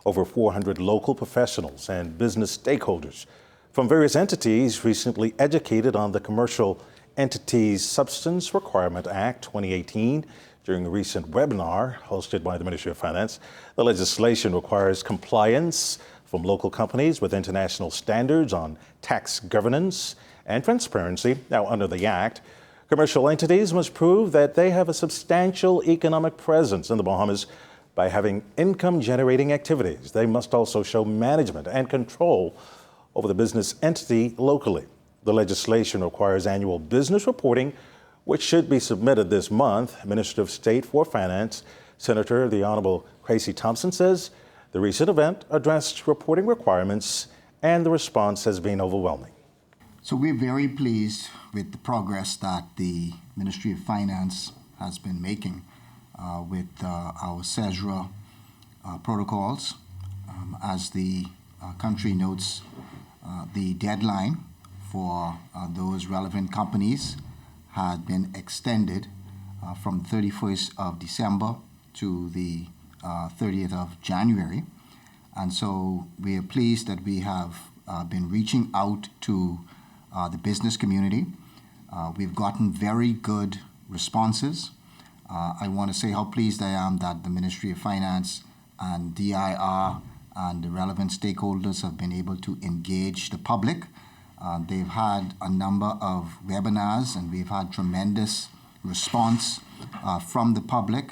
Over 400 local professionals and business stakeholders from various entities recently educated on the Commercial Entities Substance Requirement Act 2018 during a recent webinar hosted by the Ministry of Finance. The legislation requires compliance from local companies with international standards on tax governance and transparency. Now, under the Act, commercial entities must prove that they have a substantial economic presence in the Bahamas by having income-generating activities. They must also show management and control over the business entity locally. The legislation requires annual business reporting, which should be submitted this month. Minister of State for Finance, Senator the Honorable Thompson says the recent event addressed reporting requirements and the response has been overwhelming. So we're very pleased with the progress that the Ministry of Finance has been making with our Cesra protocols. As the country notes, the deadline for those relevant companies had been extended from 31st of December to the 30th of January. And so we are pleased that we have been reaching out to the business community. We've gotten very good responses. I want to say how pleased I am that the Ministry of Finance and DIR and the relevant stakeholders have been able to engage the public. They've had a number of webinars and we've had tremendous response from the public.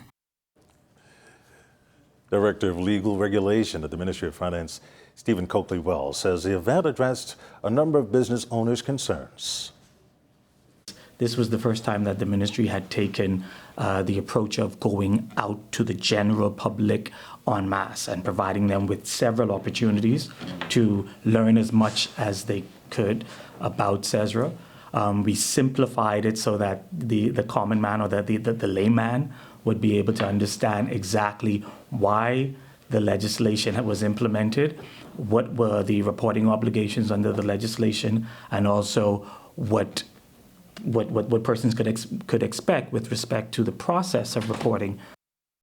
Director of Legal Regulation at the Ministry of Finance, Stephen Coakley-Wells, says the event addressed a number of business owners' concerns. This was the first time that the ministry had taken the approach of going out to the general public en masse and providing them with several opportunities to learn as much as they could about Cesra. We simplified it so that the common man or the layman would be able to understand exactly why the legislation was implemented, what were the reporting obligations under the legislation, and also what persons could expect with respect to the process of reporting